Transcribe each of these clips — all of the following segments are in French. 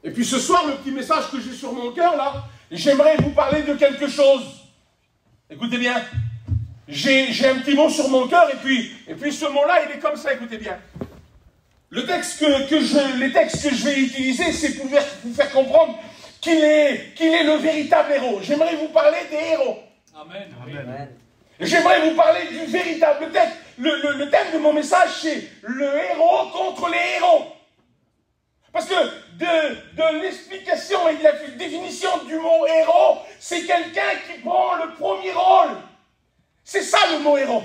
Et puis ce soir, le petit message que j'ai sur mon cœur, là, j'aimerais vous parler de quelque chose. Écoutez bien. J'ai un petit mot sur mon cœur, et puis ce mot-là, il est comme ça, écoutez bien. Les textes que je vais utiliser, c'est pour vous faire comprendre qu'il est le véritable héros. J'aimerais vous parler des héros. Amen. Amen. J'aimerais vous parler du véritable texte. Le thème de mon message, c'est le héros contre les héros. Parce que de l'explication et de la définition du mot héros, c'est quelqu'un qui prend le premier rôle. C'est ça le mot héros.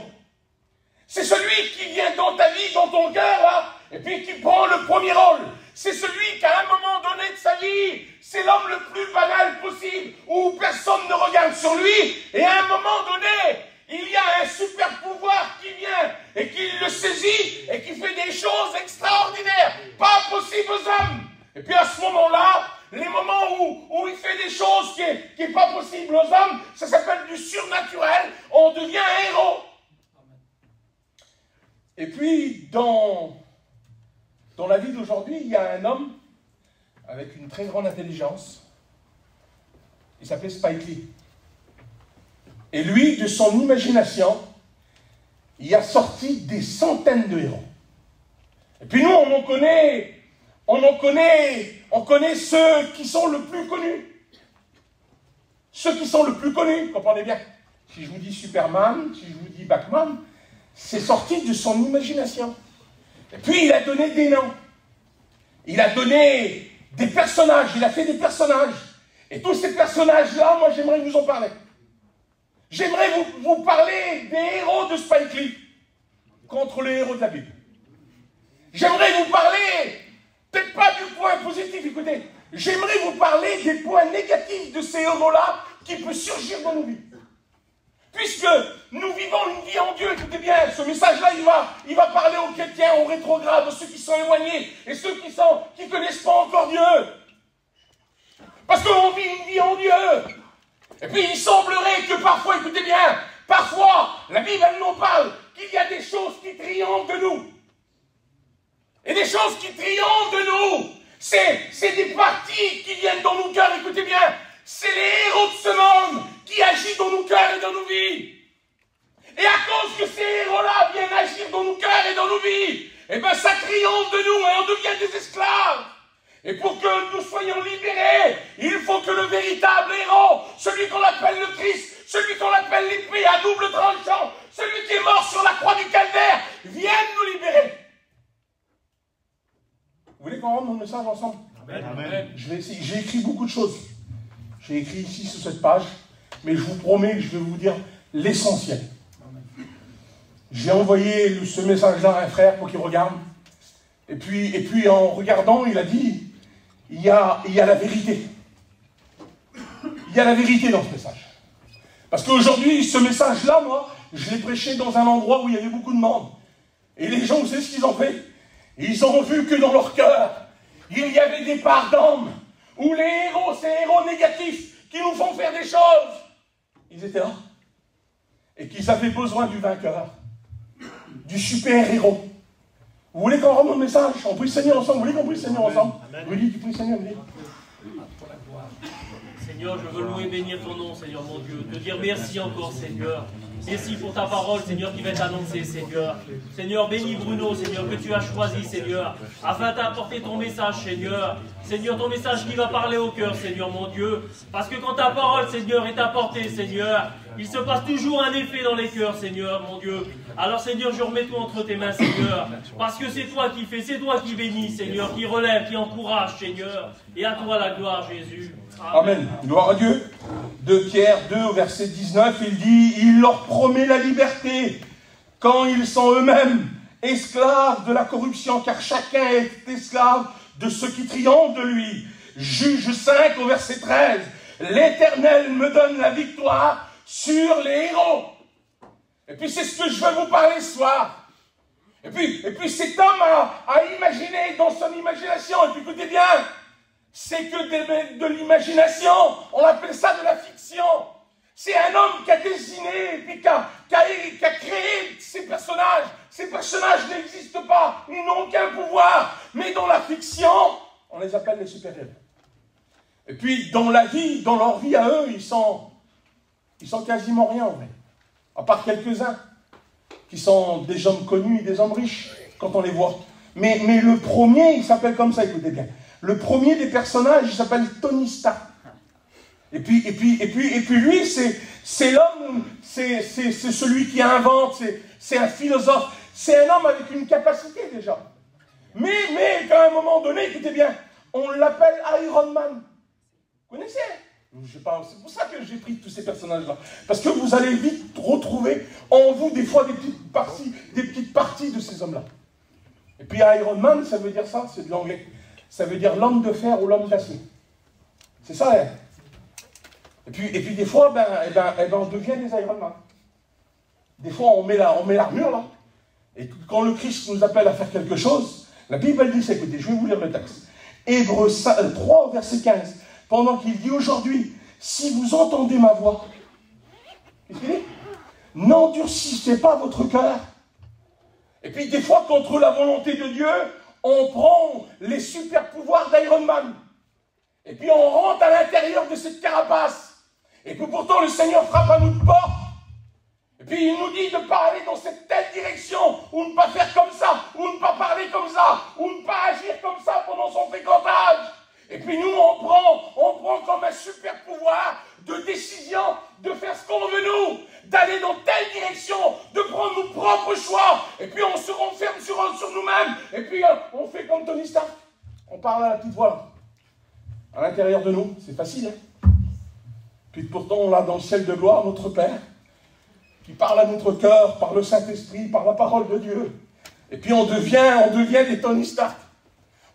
C'est celui qui vient dans ta vie, dans ton cœur, là, et puis qui prend le premier rôle. C'est celui qu'à un moment donné de sa vie, c'est l'homme le plus banal possible, où personne ne regarde sur lui, et à un moment donné, il y a un super pouvoir qui vient, et qui le saisit, et qui fait des choses extraordinaires, pas possibles aux hommes. Et puis à ce moment-là, les moments où il fait des choses qui n'est pas possible aux hommes, ça s'appelle du surnaturel, on devient un héros. Et puis, dans la vie d'aujourd'hui, il y a un homme avec une très grande intelligence. Il s'appelait Spike Lee. Et lui, de son imagination, il a sorti des centaines de héros. Et puis nous, on connaît ceux qui sont le plus connus. Ceux qui sont le plus connus, comprenez bien. Si je vous dis Superman, si je vous dis Batman, c'est sorti de son imagination. Et puis il a donné des noms. Il a donné des personnages, il a fait des personnages. Et tous ces personnages-là, moi j'aimerais vous en parler. J'aimerais vous parler des héros de Spike Lee contre les héros de la Bible. J'aimerais vous parler, peut-être pas du point positif, écoutez, j'aimerais vous parler des points négatifs de ces héros-là qui peuvent surgir dans nos vies. Puisque nous vivons une vie en Dieu, écoutez bien, ce message-là, il va parler aux chrétiens, aux rétrogrades, aux ceux qui sont éloignés, et ceux qui connaissent pas encore Dieu. Parce qu'on vit une vie en Dieu. Et puis il semblerait que parfois, écoutez bien, parfois, la Bible, elle nous parle qu'il y a des choses qui triomphent de nous. Et des choses qui triomphent de nous, c'est des parties qui viennent dans nos cœurs, écoutez bien, c'est les héros de ce monde qui agissent dans nos cœurs et dans nos vies. Et à cause que ces héros-là viennent agir dans nos cœurs et dans nos vies, eh bien ça triomphe de nous et on devient des esclaves. Et pour que nous soyons libérés, il faut que le véritable héros, celui qu'on appelle le Christ, celui qu'on appelle l'épée à double tranchant, celui qui est mort sur la croix du calvaire, vienne nous libérer. Vous voulez qu'on rentre mon message ensemble? Amen. Amen. Je vais essayer. J'ai écrit beaucoup de choses. J'ai écrit ici sur cette page, mais je vous promets que je vais vous dire l'essentiel. J'ai envoyé ce message-là à un frère pour qu'il regarde. Et puis en regardant, il a dit, il y a la vérité. Il y a la vérité dans ce message. Parce qu'aujourd'hui, ce message-là, moi, je l'ai prêché dans un endroit où il y avait beaucoup de monde. Et les gens, vous savez ce qu'ils ont fait? Ils ont vu que dans leur cœur, il y avait des parts d'hommes, où les héros, ces héros négatifs, qui nous font faire des choses, ils étaient là. Et qu'ils avaient besoin du vainqueur, du super-héros. Vous voulez qu'on rende mon message? On prie le Seigneur ensemble. Vous voulez qu'on prie le Seigneur ensemble? Rudy, tu pries le Seigneur, Rudy. Seigneur, je veux louer et bénir ton nom, Seigneur mon Dieu. Te dire merci encore, Seigneur. Merci pour ta parole, Seigneur, qui va être annoncée, Seigneur. Seigneur, bénis Bruno, Seigneur, que tu as choisi, Seigneur, afin d'apporter ton message, Seigneur. Seigneur, ton message qui va parler au cœur, Seigneur, mon Dieu. Parce que quand ta parole, Seigneur, est apportée, Seigneur, il se passe toujours un effet dans les cœurs, Seigneur, mon Dieu. Alors, Seigneur, je remets tout entre tes mains, Seigneur. Parce que c'est toi qui fais, c'est toi qui bénis, Seigneur, qui relève, qui encourage, Seigneur. Et à toi la gloire, Jésus. Amen. Gloire à Dieu. De Pierre 2 au verset 19, il dit, il leur promet la liberté quand ils sont eux-mêmes esclaves de la corruption, car chacun est esclave de ceux qui triomphent de lui. Juge 5 au verset 13, l'Éternel me donne la victoire sur les héros. Et puis c'est ce que je veux vous parler ce soir. Et puis cet homme a imaginé dans son imagination, et puis écoutez bien, c'est que de l'imagination, on appelle ça de la fiction. C'est un homme qui a dessiné, et puis qui a créé ces personnages. Ces personnages n'existent pas, ils n'ont aucun pouvoir. Mais dans la fiction, On les appelle les super-héros. Et puis, dans la vie, dans leur vie à eux, ils sont quasiment rien, en vrai. À part quelques-uns, qui sont des hommes connus et des hommes riches, quand on les voit. Mais le premier, il s'appelle comme ça, écoutez bien. Le premier des personnages, il s'appelle Tony Stark. Et puis lui, c'est l'homme, c'est celui qui invente, c'est un philosophe, c'est un homme avec une capacité déjà. Mais qu'à un moment donné, écoutez bien, on l'appelle Iron Man. Vous connaissez? Je sais pas, c'est pour ça que j'ai pris tous ces personnages-là. Parce que vous allez vite retrouver en vous des fois des petites parties de ces hommes-là. Et puis Iron Man, ça veut dire ça, c'est de l'anglais. Ça veut dire l'homme de fer ou l'homme d'acier. C'est ça, hein. Et puis des fois, on devient des Iron Man. Des fois, on met l'armure là. Et quand le Christ nous appelle à faire quelque chose, la Bible elle dit ça, écoutez, je vais vous lire le texte. Hébreux 3, verset 15. Pendant qu'il dit aujourd'hui, si vous entendez ma voix, qu'est-ce qu'il dit? N'endurcissez pas votre cœur. Et puis des fois, contre la volonté de Dieu, on prend les super pouvoirs d'Iron Man. Et puis on rentre à l'intérieur de cette carapace. Et puis pourtant le Seigneur frappe à notre porte. Et puis il nous dit de ne pas aller dans cette telle direction, ou ne pas faire comme ça, ou ne pas parler comme ça, ou ne pas agir comme ça pendant son fréquentage. Et puis nous on prend comme un super pouvoir de décision, de faire ce qu'on veut nous, d'aller dans telle direction, de prendre nos propres choix. Et puis on se renferme sur nous-mêmes. Et puis on fait comme Tony Stark. On parle à la petite voix. À l'intérieur de nous, c'est facile, hein. Puis pourtant, on l'a dans le ciel de gloire, notre Père, qui parle à notre cœur par le Saint-Esprit, par la parole de Dieu. Et puis on devient des Tony Stark.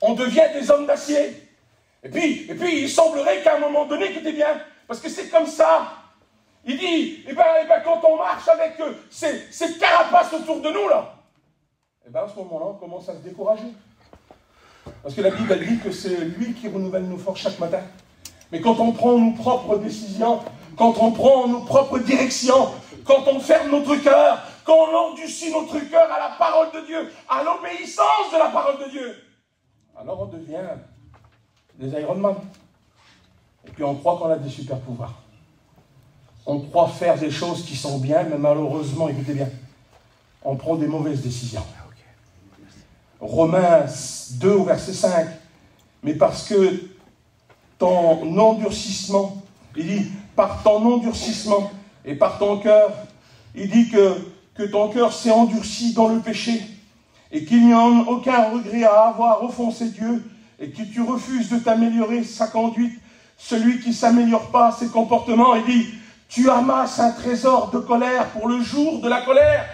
On devient des hommes d'acier. Et puis il semblerait qu'à un moment donné, écoutez bien, parce que c'est comme ça. Il dit, quand on marche avec ces carapaces autour de nous, là, à ce moment-là, on commence à se décourager. Parce que la Bible, elle dit que c'est lui qui renouvelle nos forces chaque matin. Mais quand on prend nos propres décisions, quand on prend nos propres directions, quand on ferme notre cœur, quand on endurcit notre cœur à la parole de Dieu, à l'obéissance de la parole de Dieu, alors on devient des Iron Man. Et puis on croit qu'on a des super pouvoirs. On croit faire des choses qui sont bien, mais malheureusement, écoutez bien, on prend des mauvaises décisions. Romains 2, verset 5. Mais parce que ton endurcissement, il dit, par ton endurcissement et par ton cœur, il dit que ton cœur s'est endurci dans le péché et qu'il n'y a aucun regret à avoir offensé Dieu et que tu refuses de t'améliorer sa conduite. Celui qui ne s'améliore pas ses comportements, il dit, tu amasses un trésor de colère pour le jour de la colère.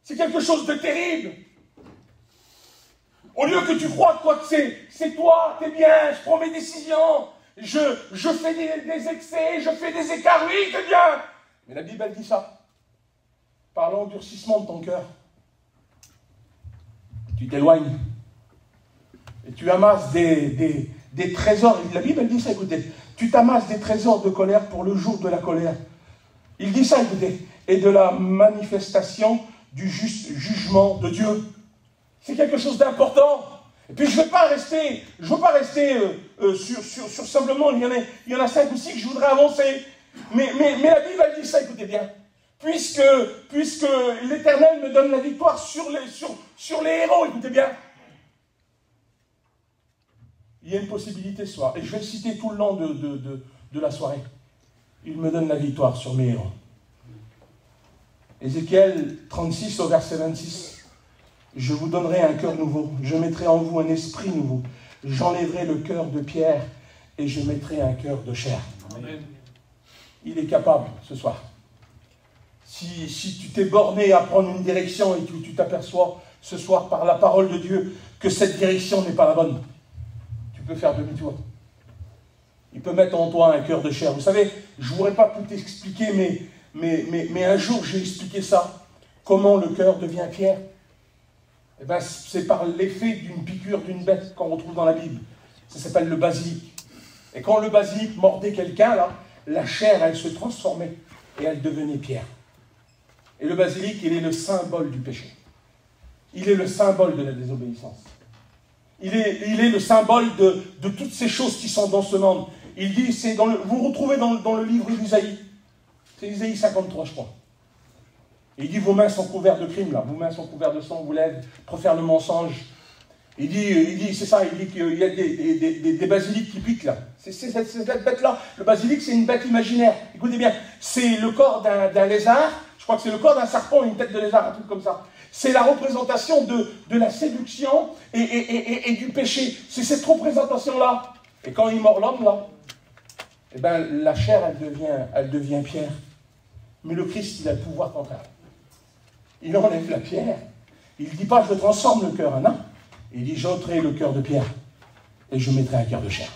C'est quelque chose de terrible. Au lieu que tu crois que c'est toi, t'es bien, je prends mes décisions, je fais des excès, je fais des écarts, oui, c'est bien. Mais la Bible, elle dit ça. Par l'endurcissement de ton cœur, tu t'éloignes. Et tu amasses des trésors. La Bible, elle dit ça, écoutez. Tu t'amasses des trésors de colère pour le jour de la colère. Il dit ça, écoutez. Et de la manifestation du juste jugement de Dieu. C'est quelque chose d'important. Et puis je ne veux pas rester sur simplement, il y en a 5 ou 6 que je voudrais avancer. Mais la Bible elle dit ça, écoutez bien. Puisque l'Éternel me donne la victoire sur les héros, écoutez bien. Il y a une possibilité ce soir, et je vais le citer tout le long de la soirée. Il me donne la victoire sur mes héros. Ézéchiel 36 au verset 26. Je vous donnerai un cœur nouveau, je mettrai en vous un esprit nouveau, j'enlèverai le cœur de pierre et je mettrai un cœur de chair. Amen. Il est capable ce soir. Si tu t'es borné à prendre une direction et que tu t'aperçois ce soir par la parole de Dieu que cette direction n'est pas la bonne, tu peux faire demi-tour. Il peut mettre en toi un cœur de chair. Vous savez, je ne voudrais pas tout expliquer, mais un jour j'ai expliqué ça. Comment le cœur devient pierre? Eh bien, c'est par l'effet d'une piqûre d'une bête qu'on retrouve dans la Bible. Ça s'appelle le basilic. Et quand le basilic mordait quelqu'un, là, la chair, elle se transformait et elle devenait pierre. Et le basilic, il est le symbole du péché. Il est le symbole de la désobéissance. Il est le symbole de toutes ces choses qui sont dans ce monde. Il dit, vous retrouvez dans le livre d'Isaïe. C'est Isaïe 53, je crois. Il dit, vos mains sont couvertes de crimes, là. Vos mains sont couvertes de sang, vos lèvres profèrent le mensonge. Il dit c'est ça, il dit qu'il y a des basiliques qui piquent, là. C'est cette bête-là. Le basilic, c'est une bête imaginaire. Écoutez bien, c'est le corps d'un lézard. Je crois que c'est le corps d'un serpent, une tête de lézard, un truc comme ça. C'est la représentation de la séduction et du péché. C'est cette représentation-là. Et quand il mord l'homme, là, eh ben, la chair, elle devient pierre. Mais le Christ, il a le pouvoir contraire. Il enlève la pierre. Il ne dit pas, je transforme le cœur en un. Il dit, j'ôterai le cœur de pierre et je mettrai un cœur de chair.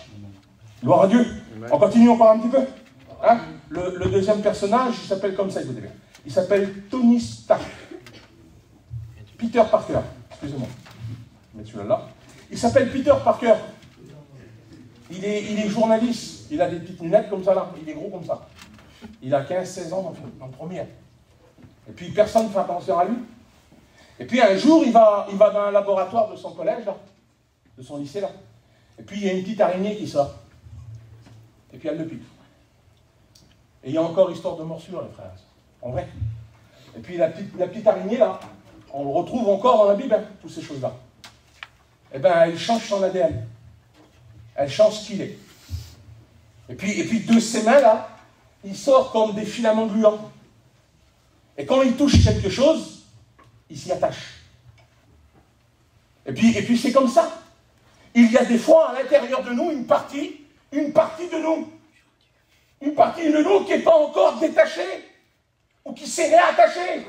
Gloire à Dieu. On continue encore un petit peu. Hein? Le deuxième personnage, il s'appelle comme ça, écoutez bien. Il s'appelle Tony Stark. Peter Parker. Excusez-moi. Je vais mettre celui-là là. Il s'appelle Peter Parker. Il est journaliste. Il a des petites lunettes comme ça là. Il est gros comme ça. Il a 15-16 ans dans le premier. Et puis personne ne fait attention à lui. Et puis un jour, il va dans un laboratoire de son collège, là, de son lycée là. Et puis il y a une petite araignée qui sort. Et puis elle le pique. Et il y a encore histoire de morsure, les frères. En vrai. Et puis la petite araignée là, on le retrouve encore dans la Bible, hein, toutes ces choses-là. Eh bien, elle change son ADN. Elle change ce qu'il est. Et puis de ses mains là, il sort comme des filaments gluants. Et quand il touche quelque chose, il s'y attache. Et puis c'est comme ça. Il y a des fois à l'intérieur de nous une partie de nous. Une partie de nous qui n'est pas encore détachée. Ou qui s'est réattachée.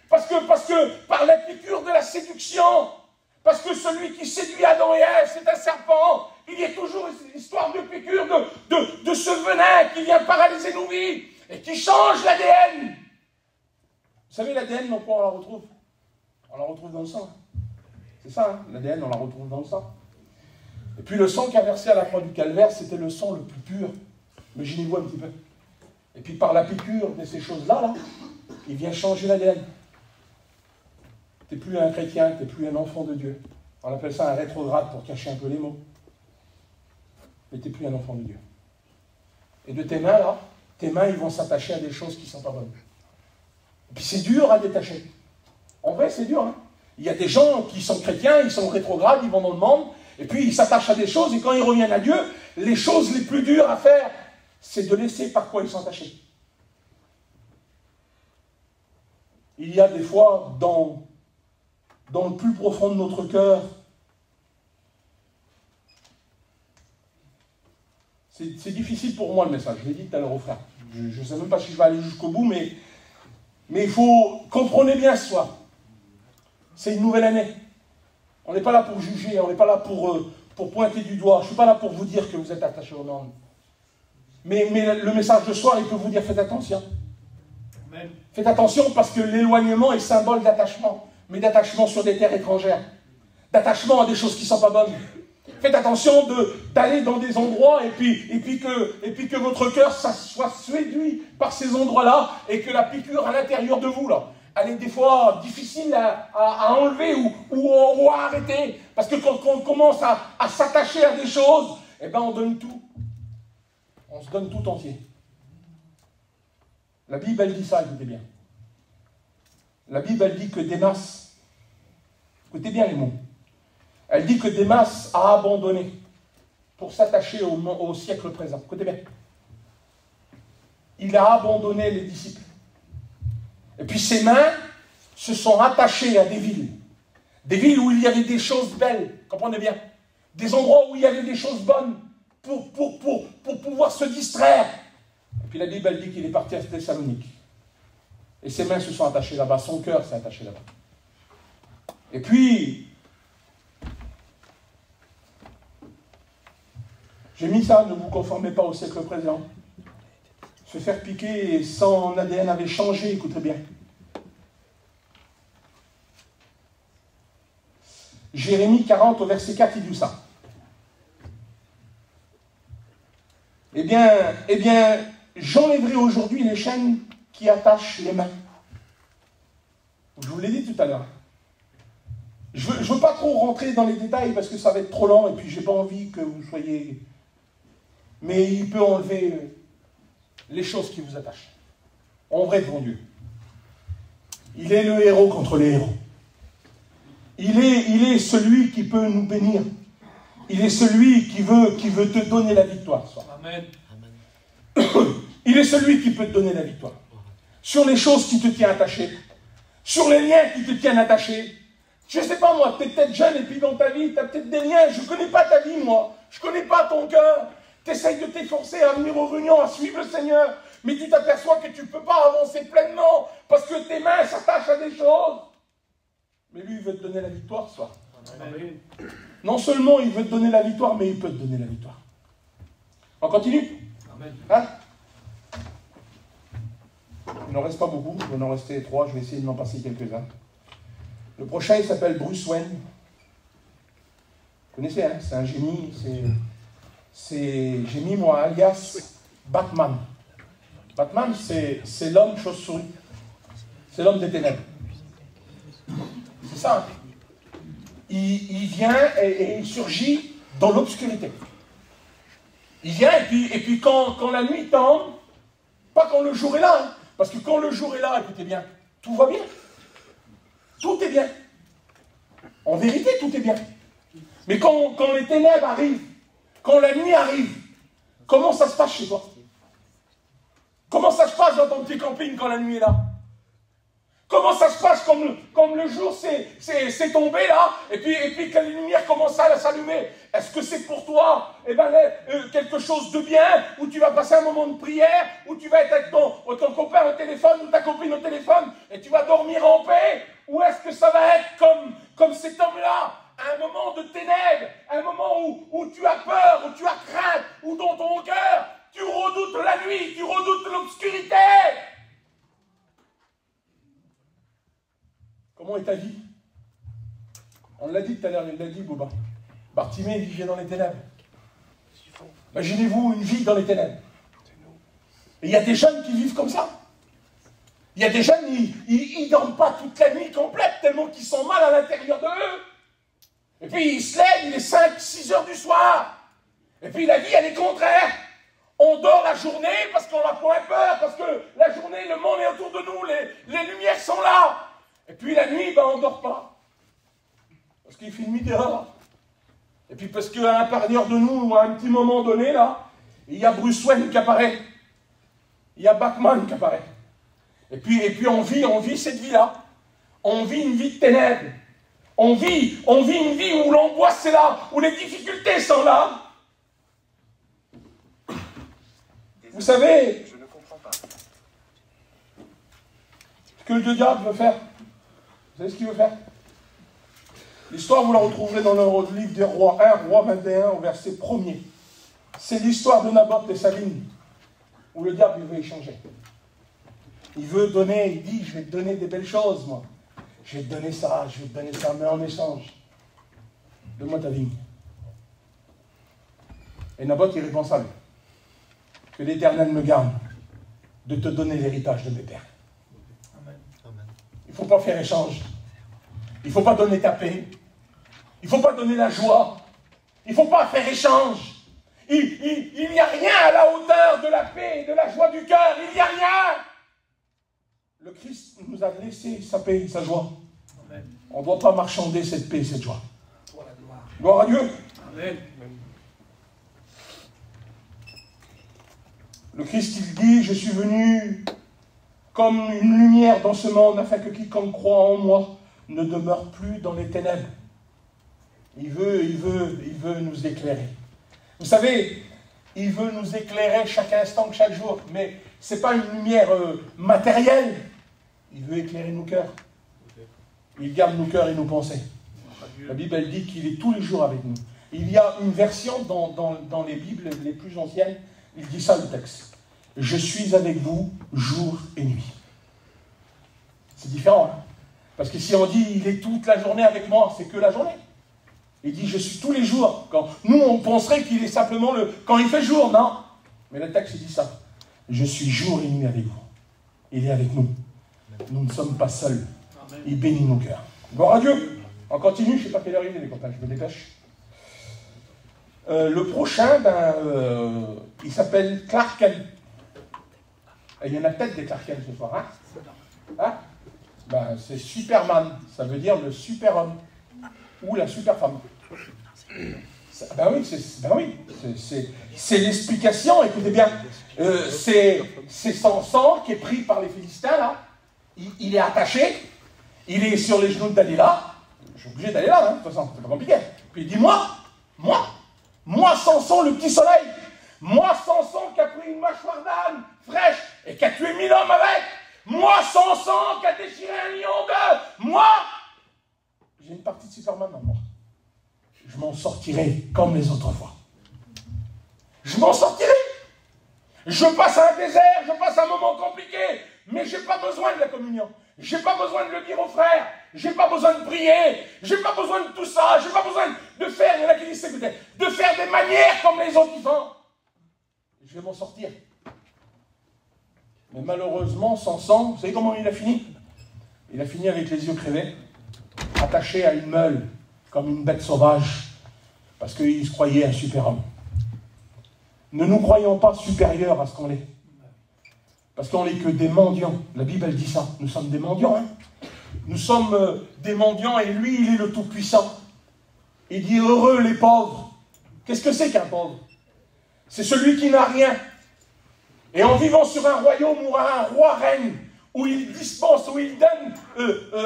Parce que par la piqûre de la séduction, parce que celui qui séduit Adam et Ève, c'est un serpent. Il y a toujours une histoire de piqûre, de ce venin qui vient paralyser nos vies et qui change l'ADN. Vous savez, l'ADN, dans quoi on la retrouve? On la retrouve dans le sang. C'est ça, hein? L'ADN, on la retrouve dans le sang. Et puis le sang qui a versé à la croix du Calvaire, c'était le sang le plus pur. Imaginez-vous un petit peu. Et puis par la piqûre de ces choses-là, là, il vient changer l'ADN. Tu n'es plus un chrétien, tu n'es plus un enfant de Dieu. On appelle ça un rétrograde pour cacher un peu les mots. Mais tu n'es plus un enfant de Dieu. Et de tes mains, là, tes mains, ils vont s'attacher à des choses qui ne sont pas bonnes. Et puis c'est dur à détacher. En vrai, c'est dur. Hein? Il y a des gens qui sont chrétiens, ils sont rétrogrades, ils vont dans le monde, et puis ils s'attachent à des choses, et quand ils reviennent à Dieu, les choses les plus dures à faire, c'est de laisser par quoi ils sont attachés. Il y a des fois, dans le plus profond de notre cœur, c'est difficile pour moi le message, je l'ai dit tout à l'heure au frère. Je ne sais même pas si je vais aller jusqu'au bout, mais il faut, comprenez bien ce soir, c'est une nouvelle année. On n'est pas là pour juger, on n'est pas là pour pointer du doigt. Je ne suis pas là pour vous dire que vous êtes attachés au monde. Mais le message de ce soir, il peut vous dire, faites attention. Amen. Faites attention parce que l'éloignement est symbole d'attachement, mais d'attachement sur des terres étrangères. D'attachement à des choses qui ne sont pas bonnes. Faites attention d'aller dans des endroits et puis que votre cœur soit séduit par ces endroits-là et que la piqûre à l'intérieur de vous, là, elle est des fois difficile à enlever ou à arrêter. Parce que quand on commence à s'attacher à des choses, eh ben on donne tout. On se donne tout entier. La Bible, elle dit ça, écoutez bien. La Bible, elle dit que Démas, écoutez bien les mots, elle dit que Démas a abandonné pour s'attacher au siècle présent. Écoutez bien. Il a abandonné les disciples. Et puis ses mains se sont attachées à des villes où il y avait des choses belles, comprenez bien, des endroits où il y avait des choses bonnes pour pouvoir se distraire. Et puis la Bible elle dit qu'il est parti à Thessalonique. Et ses mains se sont attachées là-bas, son cœur s'est attaché là-bas. Et puis, j'ai mis ça, ne vous conformez pas au siècle présent. Se faire piquer et son ADN avait changé, écoutez bien. Jérémie 40 au verset 4, il dit ça. Eh bien, j'enlèverai aujourd'hui les chaînes qui attachent les mains. Je vous l'ai dit tout à l'heure. Je veux pas trop rentrer dans les détails parce que ça va être trop lent et puis j'ai pas envie que vous soyez... Mais il peut enlever les choses qui vous attachent. En vrai devant Dieu. Il est le héros contre les héros. Il est celui qui peut nous bénir. Il est celui qui veut te donner la victoire. Amen. Il est celui qui peut te donner la victoire. Sur les choses qui te tiennent attaché. Sur les liens qui te tiennent attaché. Je ne sais pas moi, tu es peut-être jeune et puis dans ta vie, tu as peut-être des liens. Je ne connais pas ta vie moi. Je ne connais pas ton cœur. Tu essayes de t'efforcer à venir aux réunions, à suivre le Seigneur. Mais tu t'aperçois que tu ne peux pas avancer pleinement parce que tes mains s'attachent à des choses. Mais lui, il veut te donner la victoire ce soir. Amen. Non seulement il veut te donner la victoire, mais il peut te donner la victoire. On continue? Amen. Hein? Il n'en reste pas beaucoup, il va en rester 3, je vais essayer de m'en passer quelques-uns. Le prochain, il s'appelle Bruce Wayne. Vous connaissez, hein? C'est un génie, j'ai mis moi, alias Batman. Batman, c'est l'homme chauve-souris. C'est l'homme des ténèbres. C'est ça. Hein? Il vient et il surgit dans l'obscurité. Il vient et puis quand la nuit tombe, pas quand le jour est là, hein, parce que quand le jour est là, écoutez bien, tout va bien. Tout est bien. En vérité, tout est bien. Mais quand les ténèbres arrivent, quand la nuit arrive, comment ça se passe chez toi? Comment ça se passe dans ton petit camping quand la nuit est là? Comment ça se passe comme le jour s'est tombé là, et puis que les lumières commencent à s'allumer? Est-ce que c'est pour toi quelque chose de bien, où tu vas passer un moment de prière, où tu vas être avec ton copain au téléphone, ou ta copine au téléphone, et tu vas dormir en paix? Ou est-ce que ça va être comme cet homme-là, un moment de ténèbres, un moment où tu as peur, où tu as crainte, où dans ton cœur, tu redoutes la nuit, tu redoutes l'obscurité? Comment est ta vie? On l'a dit tout à l'heure, il l'a dit, Bouba. Bartimée vivait dans les ténèbres. Imaginez-vous une vie dans les ténèbres. Et il y a des jeunes qui vivent comme ça. Il y a des jeunes, ils ne dorment pas toute la nuit complète, tellement qu'ils sont mal à l'intérieur d'eux. Et puis ils se lèvent, il est 5, 6 heures du soir. Et puis la vie, elle est contraire. On dort la journée parce qu'on a point peur, parce que la journée, le monde est autour de nous, les lumières sont là. Et puis la nuit, on ne dort pas. Parce qu'il fait nuit dehors. Et puis parce qu'à l'intérieur de nous, à un petit moment donné, là, il y a Bruce Wayne qui apparaît. Il y a Batman qui apparaît. Et puis on vit cette vie-là. On vit une vie de ténèbres. On vit une vie où l'angoisse est là, où les difficultés sont là. Vous savez, Je ne comprends pas. ce que le diable veut faire. Vous savez ce qu'il veut faire? L'histoire, vous la retrouverez dans le livre des Rois 1, Roi 21, au verset 1er. C'est l'histoire de Naboth et sa vigne, où le diable il veut échanger. Il veut donner, il dit, je vais te donner des belles choses, moi. Je vais te donner ça, je vais te donner ça, mais en échange, donne-moi ta vigne. Et Naboth, il répond ça, lui. Que l'Éternel me garde de te donner l'héritage de mes pères. Il ne faut pas faire échange. Il ne faut pas donner ta paix. Il ne faut pas donner la joie. Il ne faut pas faire échange. Il n'y a rien à la hauteur de la paix et de la joie du cœur. Il n'y a rien. Le Christ nous a laissé sa paix et sa joie. Amen. On ne doit pas marchander cette paix et cette joie. Gloire à Dieu. Amen. Le Christ, il dit, je suis venu comme une lumière dans ce monde, afin que quiconque croit en moi ne demeure plus dans les ténèbres. Il veut nous éclairer. Vous savez, il veut nous éclairer chaque instant, chaque jour, mais ce n'est pas une lumière matérielle. Il veut éclairer nos cœurs. Il garde nos cœurs et nos pensées. La Bible, elle dit qu'il est tous les jours avec nous. Il y a une version dans les Bibles les plus anciennes, il dit ça, le texte. Je suis avec vous jour et nuit. C'est différent, hein? Parce que si on dit il est toute la journée avec moi, c'est que la journée. Il dit je suis tous les jours. Quand nous, on penserait qu'il est simplement quand il fait jour, non. Mais le texte dit ça. Je suis jour et nuit avec vous. Il est avec nous. Nous ne sommes pas seuls. Il bénit nos cœurs. Gloire à Dieu. On continue, je ne sais pas quelle heure il est, les copains, je me dépêche. Le prochain, il s'appelle Clark Kent. Et il y en a peut-être des Clark Kent ce soir, hein? Ben, c'est Superman, ça veut dire le super-homme ou la super-femme. Ben oui, c'est l'explication, écoutez bien. C'est Samson qui est pris par les Philistins, là. Il est attaché, il est sur les genoux de Dalila. Je suis obligé d'aller là, hein, de toute façon, c'est pas compliqué. Puis il dit, moi Samson, le petit soleil, moi Samson qui a pris une mâchoire d'âne fraîche et qui a tué 1000 hommes avec, moi Samson qui a déchiré un lion d'œuf, moi, j'ai une partie de Superman dans moi. Je m'en sortirai comme les autres fois. Je m'en sortirai. Je passe un désert, je passe un moment compliqué, mais je n'ai pas besoin de la communion. Je n'ai pas besoin de le dire aux frères. Je n'ai pas besoin de prier. Je n'ai pas besoin de tout ça. Je n'ai pas besoin de faire, il y en a qui disent, écoutez, de faire des manières comme les autres qui font. Je vais m'en sortir. Mais malheureusement, Samson, vous savez comment il a fini? Il a fini avec les yeux crevés, attaché à une meule, comme une bête sauvage, parce qu'il se croyait un super-homme. Ne nous croyons pas supérieurs à ce qu'on est. Parce qu'on n'est que des mendiants. La Bible, elle dit ça. Nous sommes des mendiants. Hein. Nous sommes des mendiants et lui, il est le Tout-Puissant. Il dit, heureux les pauvres. Qu'est-ce que c'est qu'un pauvre? C'est celui qui n'a rien. Et en vivant sur un royaume où un roi règne, où il dispense, où il donne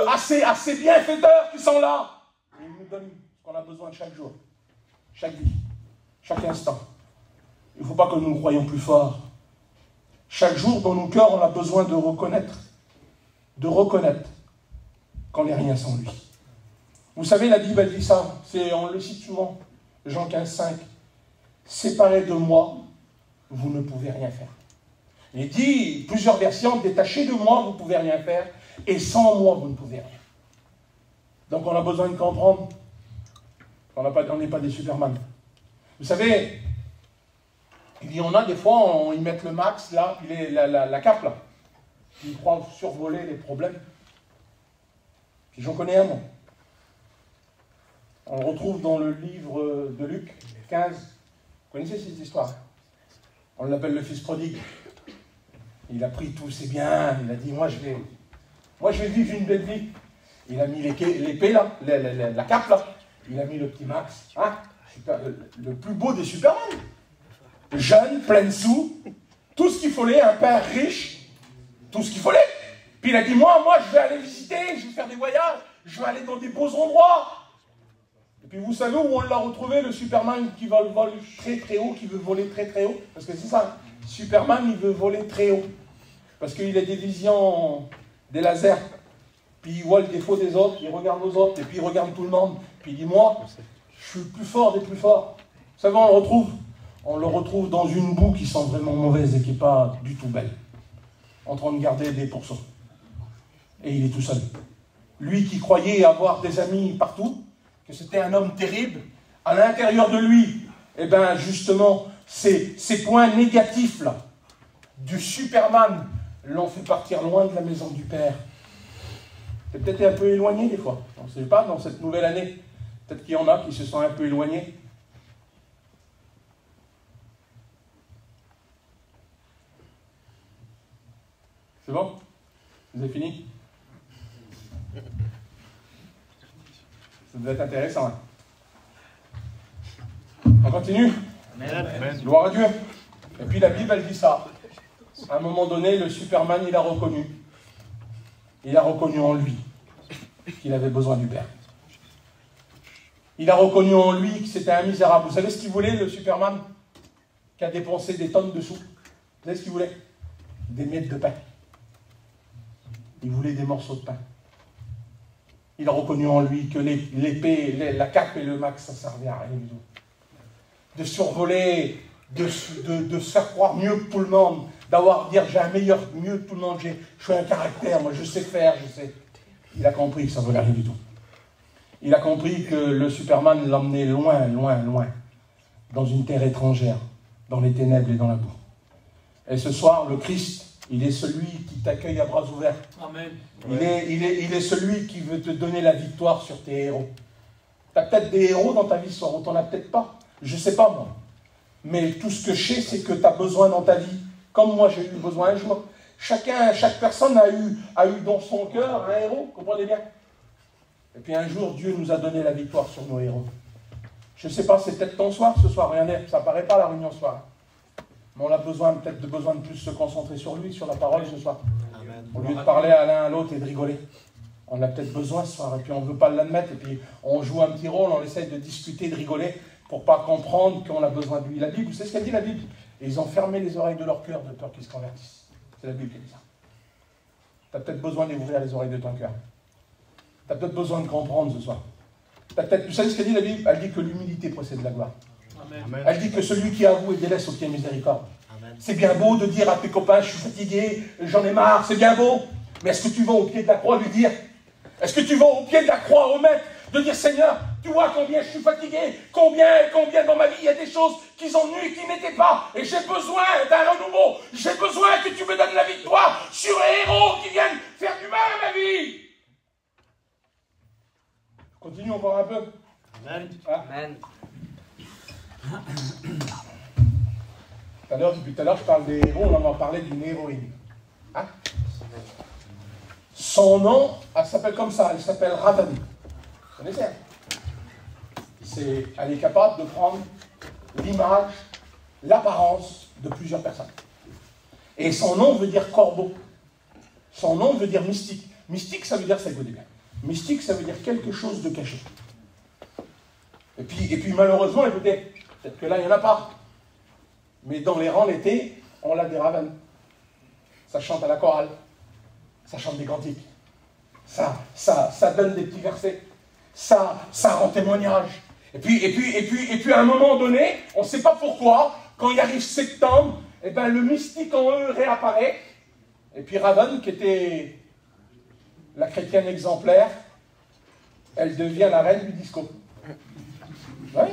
à ses bienfaiteurs qui sont là, et il nous donne ce qu'on a besoin de chaque jour, chaque vie, chaque instant. Il ne faut pas que nous nous croyions plus forts. Chaque jour, dans nos cœurs, on a besoin de reconnaître qu'on n'est rien sans lui. Vous savez, la Bible, elle dit ça, on le cite souvent, Jean 15, 5. Séparés de moi, vous ne pouvez rien faire. Il dit, plusieurs versions, détachés de moi, vous ne pouvez rien faire, et sans moi, vous ne pouvez rien. Donc on a besoin de comprendre qu'on n'est pas des Superman. Vous savez, il y en a des fois, ils mettent le max là, puis la cape là. Puis ils croient survoler les problèmes. Puis j'en connais un, moi. On le retrouve dans le livre de Luc 15. Vous connaissez cette histoire? On l'appelle le fils prodigue. Il a pris tous ses biens, il a dit, moi je vais vivre une belle vie. Il a mis l'épée là, la cape là. Il a mis le petit Max. Hein? Le plus beau des Superman. Jeune, plein de sous, tout ce qu'il fallait, un père riche, tout ce qu'il fallait. Puis il a dit, moi, je vais aller visiter, je vais faire des voyages, je vais aller dans des beaux endroits. Et puis vous savez où on l'a retrouvé, le Superman qui va voler très très haut, qui veut voler très très haut? Parce que c'est ça, Superman, il veut voler très haut. Parce qu'il a des visions, des lasers. Puis il voit le défaut des autres, il regarde aux autres, et puis il regarde tout le monde. Puis il dit, moi, je suis le plus fort des plus forts. Vous savez, on le retrouve dans une boue qui sent vraiment mauvaise et qui n'est pas du tout belle. En train de garder des pourceaux. Et il est tout seul. Lui qui croyait avoir des amis partout, que c'était un homme terrible, à l'intérieur de lui, eh bien justement, ces points négatifs là, du Superman, l'ont fait partir loin de la maison du Père. C'est peut-être un peu éloigné des fois. On ne sait pas, dans cette nouvelle année, peut-être qu'il y en a qui se sont un peu éloignés. C'est bon? Vous avez fini? Ça devait être intéressant. Hein? On continue? Amen. Gloire à Dieu. Et puis la Bible, elle dit ça. À un moment donné, le Superman, il a reconnu. Il a reconnu en lui qu'il avait besoin du Père. Il a reconnu en lui que c'était un misérable. Vous savez ce qu'il voulait, le Superman, qui a dépensé des tonnes de sous? Vous savez ce qu'il voulait? Des miettes de pain. Il voulait des morceaux de pain. Il a reconnu en lui que l'épée, la cape et le max, ça ne servait à rien du tout. De survoler, de se faire croire mieux que tout le monde, dire j'ai un mieux que tout le monde, je suis un caractère, moi je sais faire, je sais. Il a compris que ça ne valait rien du tout. Il a compris que le Superman l'emmenait loin, loin, loin, dans une terre étrangère, dans les ténèbres et dans la boue. Et ce soir, le Christ Il est celui qui t'accueille à bras ouverts. Amen. Il est celui qui veut te donner la victoire sur tes héros. Tu as peut-être des héros dans ta vie ce soir, ou tu n'en as peut-être pas. Je ne sais pas moi. Mais tout ce que je sais, c'est que tu as besoin dans ta vie. Comme moi, j'ai eu besoin un jour. Chaque personne a eu dans son cœur un héros, comprenez bien. Et puis un jour, Dieu nous a donné la victoire sur nos héros. Je ne sais pas, c'est peut-être ton soir ce soir, regardez, ça ne paraît pas la réunion ce soir. Mais on a peut-être besoin de plus se concentrer sur lui, sur la parole ce soir. Amen. Au lieu de parler à l'un à l'autre et de rigoler. On a peut-être besoin ce soir, et puis on ne veut pas l'admettre, et puis on joue un petit rôle, on essaie de discuter, de rigoler, pour ne pas comprendre qu'on a besoin de lui. La Bible, vous savez ce qu'elle dit la Bible? Et ils ont fermé les oreilles de leur cœur de peur qu'ils se convertissent. C'est la Bible qui dit ça. Tu as peut-être besoin d'ouvrir les oreilles de ton cœur. Tu as peut-être besoin de comprendre ce soir. Vous savez ce qu'elle dit la Bible? Elle dit que l'humilité précède la gloire. Amen. Elle dit que celui qui avoue et délaisse obtient miséricorde. C'est bien beau de dire à tes copains, je suis fatigué, j'en ai marre, c'est bien beau. Mais est-ce que tu vas au pied de la croix lui dire? Est-ce que tu vas au pied de la croix au maître de dire, Seigneur, tu vois combien je suis fatigué, combien dans ma vie il y a des choses qui sont venues et qui n'étaient pas, et j'ai besoin d'un renouveau, j'ai besoin que tu me donnes la victoire sur les héros qui viennent faire du mal à ma vie. Continuons encore un peu. Amen. Ah. Amen. Depuis tout à l'heure, je parle des héros, on en parlait d'une héroïne. Hein? Son nom, elle s'appelle comme ça, elle s'appelle Raven. Vous connaissez? Elle est capable de prendre l'image, l'apparence de plusieurs personnes. Et son nom veut dire corbeau. Son nom veut dire mystique. Mystique, ça veut dire, ça écoutez bien. Mystique, ça veut dire quelque chose de caché. Et puis malheureusement, écoutez, peut-être que là, il n'y en a pas. Mais dans les rangs l'été, on a des Ravens. Ça chante à la chorale. Ça chante des cantiques. Ça donne des petits versets. Ça rend témoignage. Et puis à un moment donné, on ne sait pas pourquoi, quand il arrive septembre, eh ben, le mystique en eux réapparaît. Et puis Raven, qui était la chrétienne exemplaire, elle devient la reine du disco. Ouais.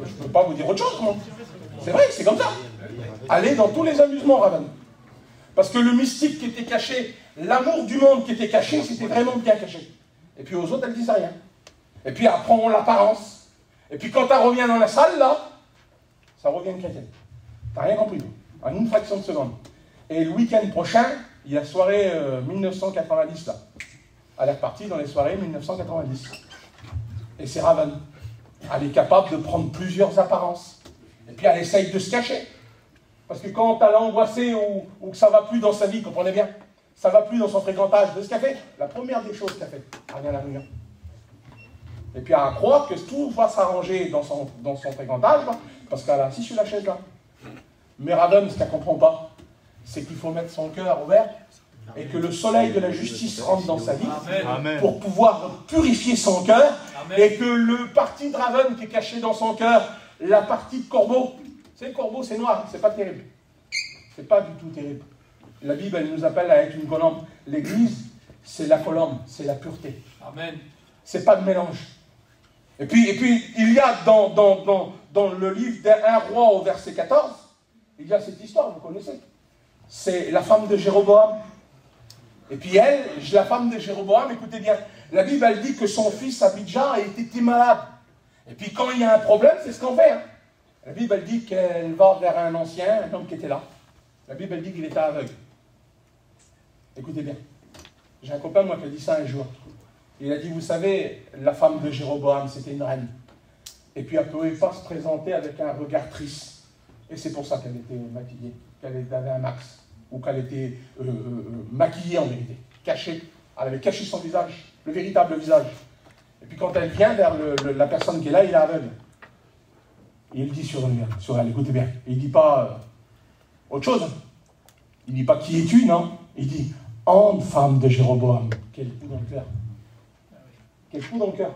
Je ne peux pas vous dire autre chose, moi. C'est vrai, c'est comme ça. Allez dans tous les amusements, Raven. Parce que le mystique qui était caché, l'amour du monde qui était caché, c'était vraiment bien caché. Et puis aux autres, elle ne disait rien. Et puis après, on l'apparence. Et puis quand elle revient dans la salle, là, ça revient une chrétienne. T'as rien compris, en une fraction de seconde. Et le week-end prochain, il y a la soirée 1990, là. Elle est repartie dans les soirées 1990. Et c'est Raven. Elle est capable de prendre plusieurs apparences. Et puis elle essaye de se cacher. Parce que quand elle est angoissée ou que ça ne va plus dans sa vie, comprenez bien, ça ne va plus dans son fréquentage de ce qu'elle fait, la première des choses qu'elle fait, elle vient à la réunion. Et puis elle croit que tout va s'arranger dans son fréquentage, parce qu'elle est assise sur la chaise là. Mais Raven, ce qu'elle ne comprend pas, c'est qu'il faut mettre son cœur ouvert et que le soleil de la justice rentre dans sa vie. Amen. Pour pouvoir purifier son cœur. Amen. Et que le parti de Raven qui est caché dans son cœur, la partie de corbeau, c'est le corbeau, c'est noir, c'est pas terrible. C'est pas du tout terrible. La Bible, elle nous appelle à être une colombe. L'Église, c'est la colombe, c'est la pureté. Amen. C'est pas de mélange. Et puis il y a dans le livre d'un roi au verset 14, il y a cette histoire, vous connaissez. C'est la femme de Jéroboam. Et puis elle, la femme de Jéroboam, écoutez bien, la Bible, elle dit que son fils Abidja était malade. Et puis quand il y a un problème, c'est ce qu'on fait. Hein. La Bible, elle dit qu'elle va vers un ancien, un homme qui était là. La Bible, elle dit qu'il était aveugle. Écoutez bien. J'ai un copain, moi, qui a dit ça un jour. Il a dit, vous savez, la femme de Jéroboam, c'était une reine. Et puis elle ne pouvait pas se présenter avec un regard triste. Et c'est pour ça qu'elle était maquillée, qu'elle avait un max. Ou qu'elle était maquillée en vérité, cachée. Elle avait caché son visage, le véritable visage. Et puis quand elle vient vers la personne qui est là, il est aveugle. Et il dit sur elle, écoutez bien, il ne dit pas autre chose. Il ne dit pas qui es-tu, non. Il dit, Ande femme de Jéroboam. Quel coup dans le cœur. Quel coup dans le cœur.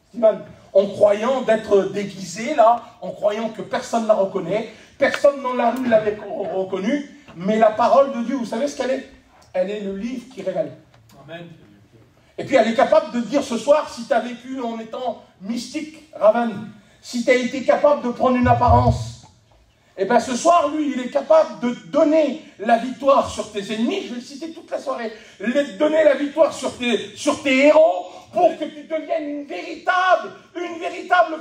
Steven, en croyant d'être déguisé là, en croyant que personne ne la reconnaît, personne dans la rue ne l'avait reconnue, mais la parole de Dieu, vous savez ce qu'elle est? Elle est le livre qui révèle. Amen. Et puis elle est capable de dire ce soir, si tu as vécu en étant mystique, Raven, si tu as été capable de prendre une apparence, Et bien ce soir, lui, il est capable de donner la victoire sur tes ennemis, je vais le citer toute la soirée, de donner la victoire sur tes héros, pour que tu deviennes une véritable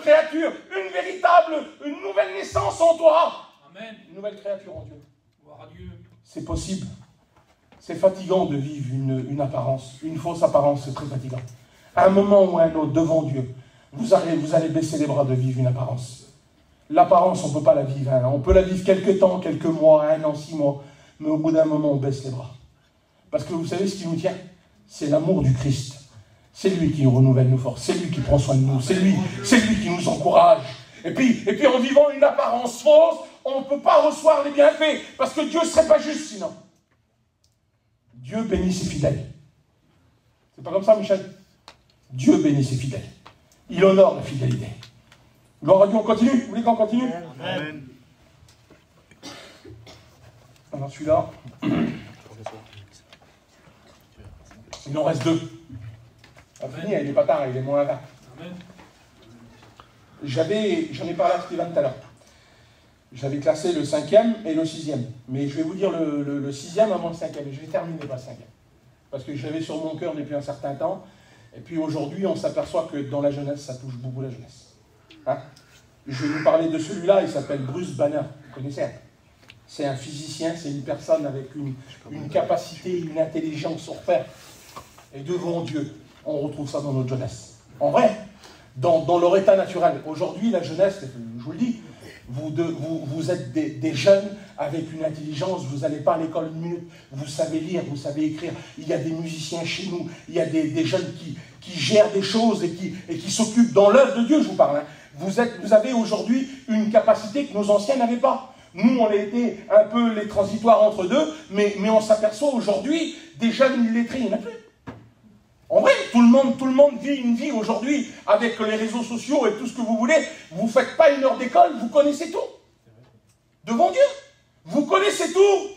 créature, une nouvelle naissance en toi. Amen. Une nouvelle créature en Dieu. Gloire à Dieu. C'est possible. C'est fatigant de vivre une apparence, une fausse apparence, c'est très fatigant. À un moment ou à un autre, devant Dieu, vous allez baisser les bras de vivre une apparence. L'apparence, on ne peut pas la vivre. Hein. On peut la vivre quelques temps, quelques mois, 1 an, 6 mois. Mais au bout d'un moment, on baisse les bras. Parce que vous savez ce qui nous tient? C'est l'amour du Christ. C'est lui qui renouvelle nos forces. C'est lui qui prend soin de nous. C'est lui qui nous encourage. Et puis en vivant une apparence fausse, on ne peut pas recevoir les bienfaits. Parce que Dieu ne serait pas juste sinon. Dieu bénit ses fidèles. C'est pas comme ça, Michel? Dieu bénit ses fidèles. Il honore la fidélité. Gloire à Dieu, on continue? Vous voulez qu'on continue? Amen. Alors celui-là, il en reste 2. On finit, il n'est pas tard, il est moins 20. J'en ai parlé à Stéphane tout à l'heure. J'avais classé le 5e et le 6e. Mais je vais vous dire le 6e avant le 5e. Et je vais terminer par le 5e. Parce que je l'avais sur mon cœur depuis un certain temps. Et puis aujourd'hui, on s'aperçoit que dans la jeunesse, ça touche beaucoup la jeunesse. Hein? Je vais vous parler de celui-là, il s'appelle Bruce Banner. Vous connaissez? C'est un physicien, c'est une personne avec une capacité, une intelligence sur terre. Et devant Dieu, on retrouve ça dans notre jeunesse. En vrai, dans leur état naturel. Aujourd'hui, la jeunesse, je vous le dis, vous êtes des jeunes avec une intelligence, vous n'allez pas à l'école une minute, vous savez lire, vous savez écrire. Il y a des musiciens chez nous, il y a des jeunes qui gèrent des choses et qui s'occupent dans l'œuvre de Dieu, je vous parle. Hein. Vous avez aujourd'hui une capacité que nos anciens n'avaient pas. Nous, on a été un peu les transitoires entre deux, mais on s'aperçoit aujourd'hui des jeunes illettrés, il n'y en a plus. En vrai, tout le monde vit une vie aujourd'hui avec les réseaux sociaux et tout ce que vous voulez. Vous ne faites pas 1 heure d'école, vous connaissez tout. Devant Dieu, vous connaissez tout.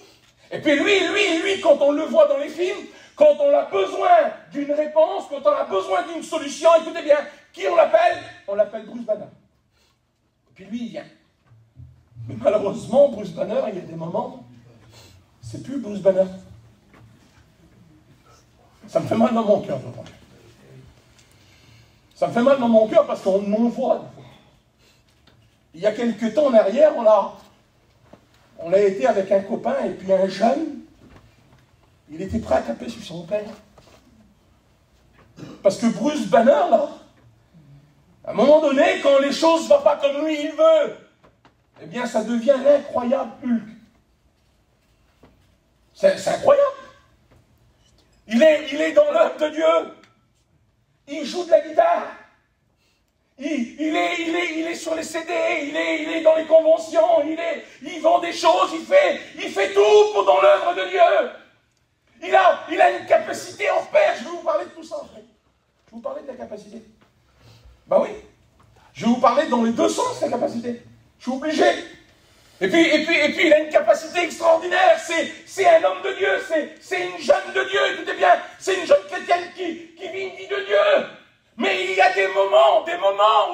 Et puis lui, quand on le voit dans les films, quand on a besoin d'une réponse, quand on a besoin d'une solution, écoutez bien, qui on l'appelle? On l'appelle Bruce Banner. Et puis lui, il vient. Mais malheureusement, Bruce Banner, il y a des moments, c'est plus Bruce Banner. Ça me fait mal dans mon cœur. Ça me fait mal dans mon cœur parce qu'on voit. Il y a quelques temps en arrière, on a été avec un copain et puis un jeune, il était prêt à taper sur son père. Parce que Bruce Banner, là, à un moment donné, quand les choses ne vont pas comme lui il veut, eh bien ça devient l'incroyable Hulk. C'est incroyable. Il est dans l'œuvre de Dieu. Il joue de la guitare. Il est sur les CD. Il est dans les conventions. Il vend des choses. Il fait tout pour dans l'œuvre de Dieu. Il a une capacité hors pair. Je vais vous parler de tout ça après. Je vais vous parler de la capacité. Ben oui. Je vais vous parler dans les 2 sens de la capacité. Je suis obligé. Et puis, il a une capacité extraordinaire. C'est un homme de Dieu. C'est une jeune de Dieu. Écoutez bien, c'est une jeune chrétienne qui vit une vie de Dieu. Mais il y a des moments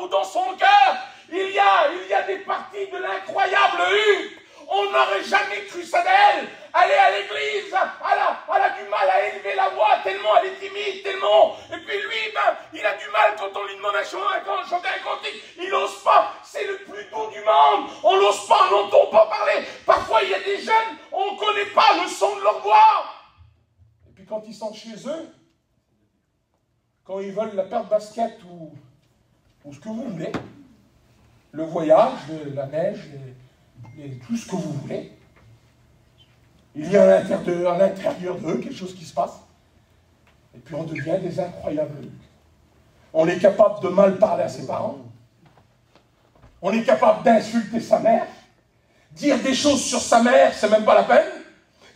où dans son cœur, il y a des parties de l'incroyable Hulk. On n'aurait jamais cru ça d'elle. Aller à l'église, elle a du mal à élever la voix tellement elle est timide, tellement. Et puis lui, il a du mal quand on lui demande à chanter un cantique. Il n'ose pas. C'est le plus doux du monde. On n'ose pas, on n'entend pas parler. Parfois, il y a des jeunes, on ne connaît pas le son de leur voix. Et puis quand ils sont chez eux, quand ils veulent la paire de basket ou ce que vous voulez, le voyage, la neige, tout ce que vous voulez, il y a à l'intérieur d'eux quelque chose qui se passe. Et puis on devient des incroyables. On est capable de mal parler à ses parents. On est capable d'insulter sa mère. Dire des choses sur sa mère, c'est même pas la peine.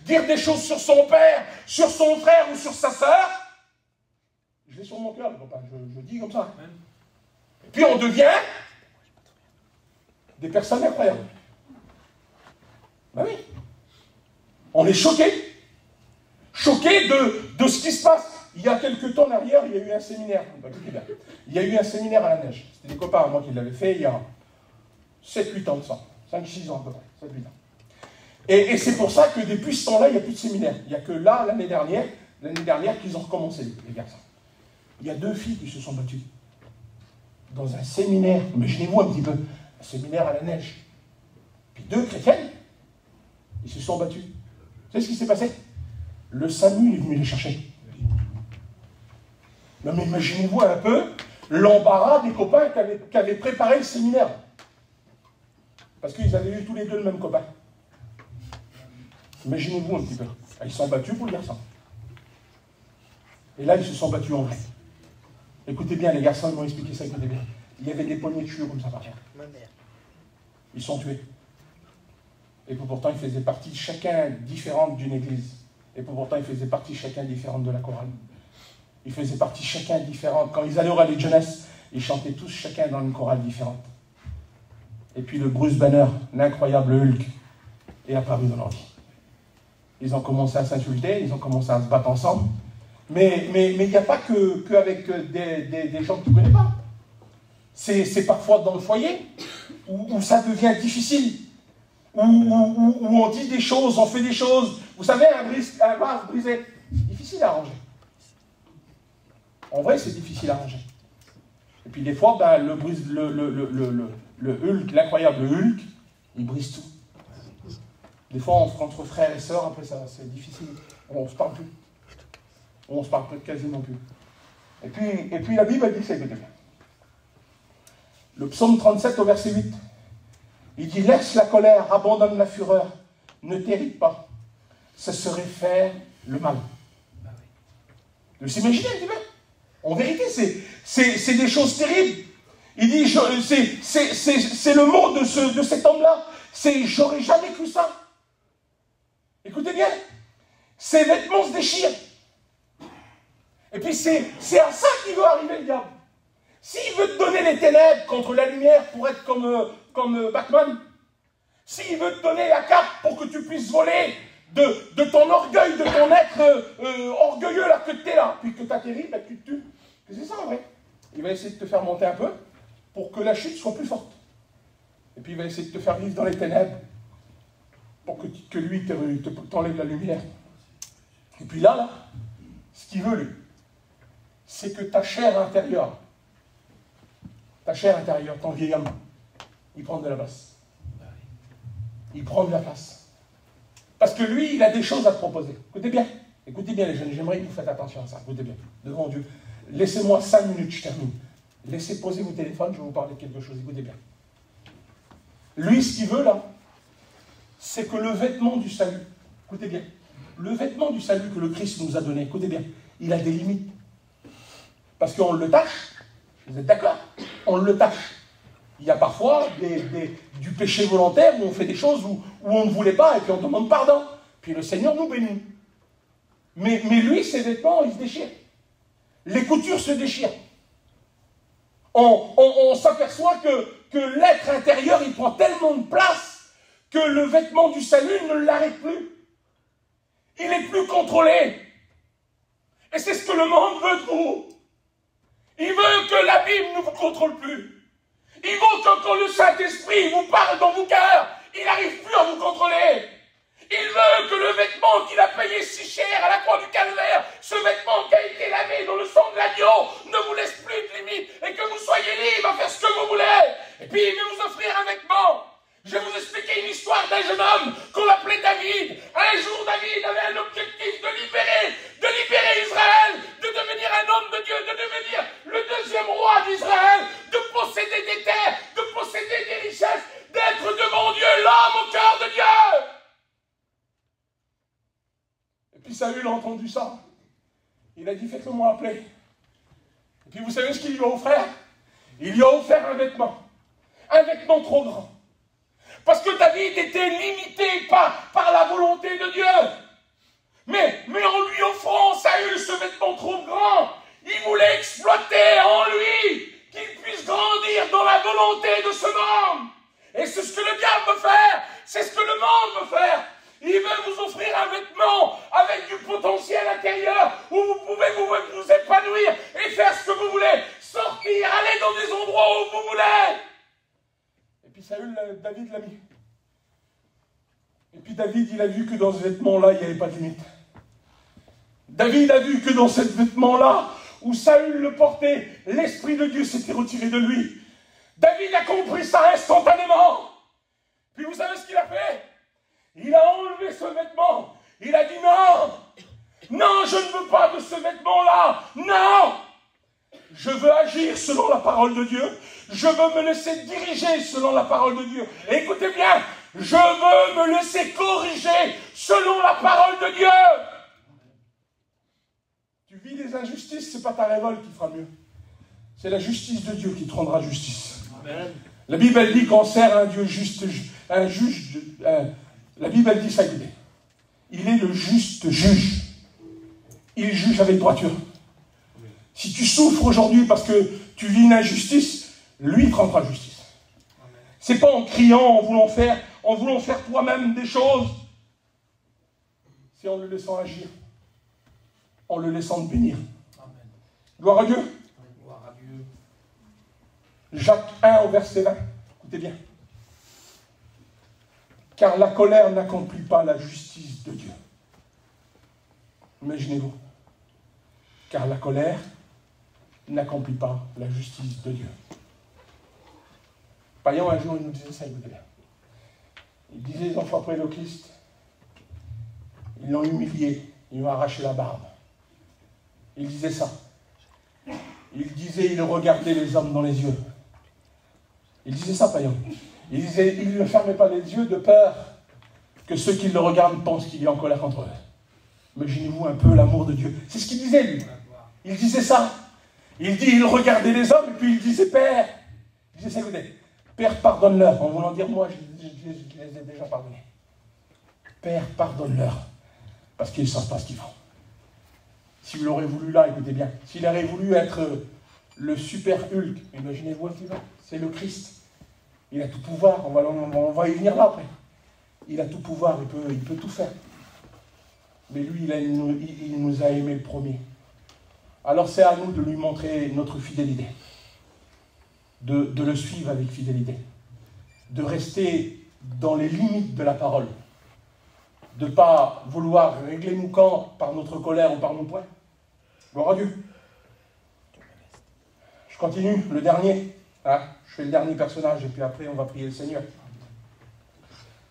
Dire des choses sur son père, sur son frère ou sur sa sœur. Je l'ai sur mon cœur, je dis comme ça. Et puis on devient des personnes incroyables. Ben oui. On est choqués. Choqués de ce qui se passe. Il y a quelques temps en arrière, il y a eu un séminaire. Il y a eu un séminaire à la neige. C'était des copains à moi qui l'avaient fait il y a 7-8 ans de ça. 5-6 ans à peu près, 7-8 ans. Et c'est pour ça que depuis ce temps-là, il n'y a plus de séminaire. Il n'y a que là, l'année dernière, qu'ils ont recommencé, les garçons. Il y a 2 filles qui se sont battues. Dans un séminaire, imaginez-vous un petit peu, un séminaire à la neige. Puis 2 chrétiennes, ils se sont battus. Vous savez ce qui s'est passé? Le SAMU est venu les chercher. Non mais imaginez-vous un peu l'embarras des copains qui avaient préparé le séminaire. Parce qu'ils avaient eu tous les 2 le même copain. Imaginez-vous un petit peu. Ils se sont battus pour le garçon. Et là, ils se sont battus en vrai. Écoutez bien, les garçons, ils m'ont expliqué ça, écoutez bien. Il y avait des poignées de cheveux comme ça par terre. Ils sont tués. Et pourtant, ils faisaient partie chacun différente d'une église. Et pourtant, ils faisaient partie chacun différente de la chorale. Ils faisaient partie chacun différente. Quand ils allaient au rallye de jeunesse, ils chantaient tous chacun dans une chorale différente. Et puis le Bruce Banner, l'incroyable Hulk, est apparu dans leur vie. Ils ont commencé à s'insulter, ils ont commencé à se battre ensemble. Mais il n'y a pas qu'avec des gens que tu ne connais pas. C'est parfois dans le foyer où ça devient difficile. Où on dit des choses, on fait des choses. Vous savez, un vase brisé, difficile à arranger. En vrai, c'est difficile à arranger. Et puis des fois, ben, le Hulk, l'incroyable Hulk, il brise tout. Des fois, entre frères et sœurs, après ça, c'est difficile. On ne se parle plus. On ne se parle quasiment plus. Et puis la Bible, elle dit ça, écoutez bien. Le psaume 37 au verset 8. Il dit, laisse la colère, abandonne la fureur, ne t'irrite pas. Ça serait faire le mal. Vous imaginez un petit peu? En vérité, c'est des choses terribles. Il dit, c'est le mot de cet homme-là. C'est, j'aurais jamais cru ça. Écoutez bien, ses vêtements se déchirent. Et puis c'est à ça qu'il veut arriver, le diable. S'il veut te donner les ténèbres contre la lumière pour être comme Batman, s'il veut te donner la cape pour que tu puisses voler de ton orgueil, de ton être orgueilleux là que tu es là, puis que tu atterris, ben, tu te tues. C'est ça en vrai. Il va essayer de te faire monter un peu pour que la chute soit plus forte. Et puis il va essayer de te faire vivre dans les ténèbres pour que lui t'enlève la lumière. Et puis là, ce qu'il veut lui, c'est que ta chair intérieure, ton vieil homme, il prend de la place. Il prend de la place. Parce que lui, il a des choses à te proposer. Écoutez bien les jeunes, j'aimerais que vous faites attention à ça. Écoutez bien, devant Dieu. Laissez-moi 5 minutes, je termine. Laissez poser vos téléphones, je vais vous parler de quelque chose. Écoutez bien. Lui, ce qu'il veut là, c'est que le vêtement du salut, écoutez bien, le vêtement du salut que le Christ nous a donné, écoutez bien, il a des limites. Parce qu'on le tâche, vous êtes d'accord? On le tâche. Il y a parfois du péché volontaire où on fait des choses où on ne voulait pas et puis on demande pardon. Puis le Seigneur nous bénit. Mais lui, ses vêtements, ils se déchirent. Les coutures se déchirent. On s'aperçoit que l'être intérieur, il prend tellement de place que le vêtement du salut ne l'arrête plus. Il n'est plus contrôlé. Et c'est ce que le monde veut de vous. Il veut que la Bible ne vous contrôle plus. Il veut que quand le Saint-Esprit vous parle dans vos cœurs, il n'arrive plus à vous contrôler. Il veut que le vêtement qu'il a payé si cher à la croix du Calvaire, ce vêtement qui a été lavé dans le sang de l'agneau, ne vous laisse plus de limite et que vous soyez libre à faire ce que vous voulez. Et puis il veut vous offrir un vêtement. Je vais vous expliquer une histoire d'un jeune homme qu'on appelait David. Un jour, David avait un objectif de libérer Israël, de devenir un homme de Dieu, de devenir le deuxième roi d'Israël, de posséder des terres, de posséder des richesses, d'être devant Dieu l'homme au cœur de Dieu. Et puis Saül a entendu ça. Il a dit, faites-le-moi appeler. Et puis vous savez ce qu'il lui a offert? Il lui a offert un vêtement trop grand. Parce que David était limité par la volonté de Dieu. Mais en lui offrant Saül ce vêtement trop grand, il voulait exploiter en lui qu'il puisse grandir dans la volonté de ce monde. Et c'est ce que le diable veut faire, c'est ce que le monde veut faire. Il veut vous offrir un vêtement avec du potentiel intérieur où vous pouvez vous épanouir et faire ce que vous voulez, sortir, aller dans des endroits où vous voulez. Et puis Saül, David l'a mis. Et puis David, il a vu que dans ce vêtement-là, il n'y avait pas de limite. David a vu que dans ce vêtement-là, où Saül le portait, l'Esprit de Dieu s'était retiré de lui. David a compris ça instantanément. Puis vous savez ce qu'il a fait? Il a enlevé ce vêtement. Il a dit non. Non, je ne veux pas de ce vêtement-là. Non. Je veux agir selon la parole de Dieu. Je veux me laisser diriger selon la parole de Dieu. Et écoutez bien, je veux me laisser corriger selon la parole de Dieu. Tu vis des injustices, ce n'est pas ta révolte qui fera mieux. C'est la justice de Dieu qui te rendra justice. Amen. La Bible elle dit qu'on sert un Dieu juste, un juge. La Bible elle dit ça, écoutez. Il est le juste juge. Il juge avec droiture. Si tu souffres aujourd'hui parce que tu vis une injustice, lui rendra justice. C'est pas en criant, en voulant faire toi-même des choses. C'est en le laissant agir. En le laissant te bénir. Amen. Gloire à Dieu. Gloire à Dieu. Jacques 1 au verset 20. Écoutez bien. Car la colère n'accomplit pas la justice de Dieu. Imaginez-vous. Car la colère n'accomplit pas la justice de Dieu. Payan, un jour, il nous disait ça, écoutez bien. Il disait, les enfants après le Christ, ils l'ont humilié, ils lui ont arraché la barbe. Il disait ça. Il disait, il regardait les hommes dans les yeux. Il disait ça, Payan. Il disait, il ne fermait pas les yeux de peur que ceux qui le regardent pensent qu'il est en colère contre eux. Imaginez-vous un peu l'amour de Dieu. C'est ce qu'il disait, lui. Il disait ça. Il dit, il regardait les hommes, et puis il disait, Père. Il disait ça, écoutez. Père, pardonne-leur. En voulant dire, moi, je les ai déjà pardonnés. Père, pardonne-leur. Parce qu'ils ne savent pas ce qu'ils font. S'il aurait voulu là, écoutez bien, s'il aurait voulu être le super Hulk, imaginez-vous, c'est le Christ. Il a tout pouvoir, on va y venir là après. Il a tout pouvoir, il peut tout faire. Mais lui, il nous a aimés le premier. Alors c'est à nous de lui montrer notre fidélité. De le suivre avec fidélité. De rester dans les limites de la parole. De ne pas vouloir régler nos camps par notre colère ou par nos poings. Gloire à Dieu. Je continue, le dernier. Hein, je fais le dernier personnage et puis après on va prier le Seigneur.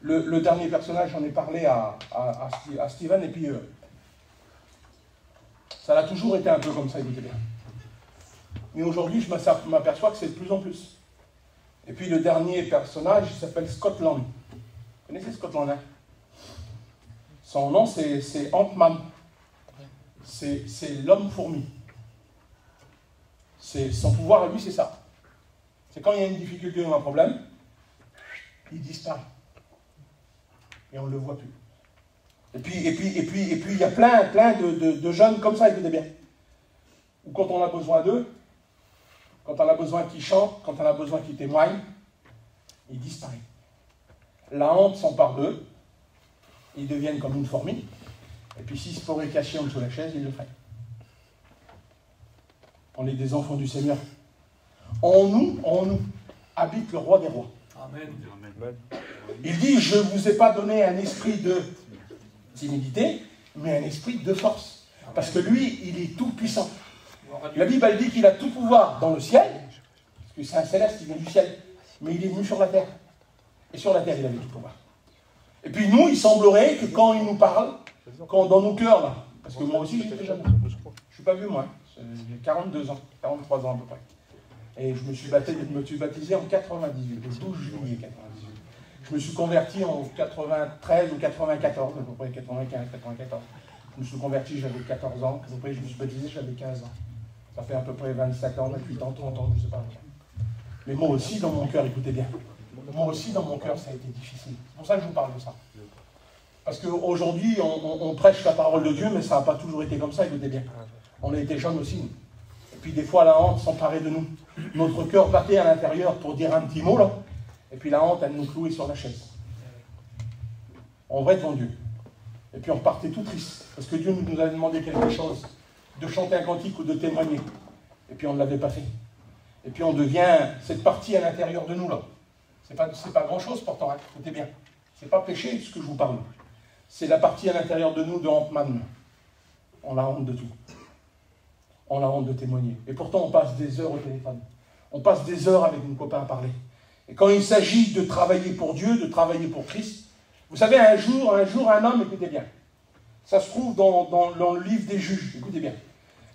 Le dernier personnage, j'en ai parlé à Steven et puis ça a toujours été un peu comme ça, écoutez bien. Mais aujourd'hui, je m'aperçois que c'est de plus en plus. Et puis le dernier personnage, il s'appelle Scotland. Vous connaissez Scotland, hein? Son nom, c'est Ant-Man. C'est l'homme fourmi. Son pouvoir à lui, c'est ça. C'est quand il y a une difficulté ou un problème, il disparaît. Et on ne le voit plus. Et puis, il y a plein de jeunes comme ça, écoutez bien. Ou quand on a besoin d'eux, quand on a besoin qu'ils chantent, quand on a besoin qu'ils témoignent, ils disparaissent. La honte s'empare d'eux, ils deviennent comme une fourmi, et puis s'ils se pourraient cacher en dessous de la chaise, ils le feraient. On est des enfants du Seigneur. En nous, habite le roi des rois. Amen. Il dit, je ne vous ai pas donné un esprit de timidité, mais un esprit de force. Parce que lui, il est tout puissant. La Bible elle dit qu'il a tout pouvoir dans le ciel, parce que c'est un céleste qui vient du ciel, mais il est venu sur la terre. Et sur la terre, il avait tout pouvoir. Et puis nous, il semblerait que quand il nous parle, quand dans nos cœurs, là, parce que moi aussi j'étais jeune, je ne suis pas vieux moi, j'ai 42 ans, 43 ans à peu près. Et je me suis baptisé en 98, le 12 juillet 98. Je me suis converti en 93 ou 94, à peu près 95, 94. Je me suis converti, j'avais 14 ans, à peu près je me suis baptisé, j'avais 15 ans. Ça fait à peu près 27 ans, 28 ans, 30 ans, je ne sais pas. Mais moi aussi, dans mon cœur, écoutez bien, moi aussi, dans mon cœur, ça a été difficile. C'est pour ça que je vous parle de ça. Parce qu'aujourd'hui, on prêche la parole de Dieu, mais ça n'a pas toujours été comme ça, écoutez bien. On a été jeunes aussi. Et puis des fois, la honte s'emparait de nous. Notre cœur battait à l'intérieur pour dire un petit mot, là. Et puis la honte, elle nous clouait sur la chaise. On va devant Dieu. Et puis on repartait tout triste. Parce que Dieu nous avait demandé quelque chose. De chanter un cantique ou de témoigner. Et puis on ne l'avait pas fait. Et puis on devient cette partie à l'intérieur de nous, là. C'est pas grand-chose pourtant, hein. Écoutez bien. C'est pas péché ce que je vous parle. C'est la partie à l'intérieur de nous de Ant-Man. On a honte de tout. On a honte de témoigner. Et pourtant, on passe des heures au téléphone. On passe des heures avec nos copains à parler. Et quand il s'agit de travailler pour Dieu, de travailler pour Christ, vous savez, un jour, un homme, écoutez bien, ça se trouve dans le livre des Juges, écoutez bien.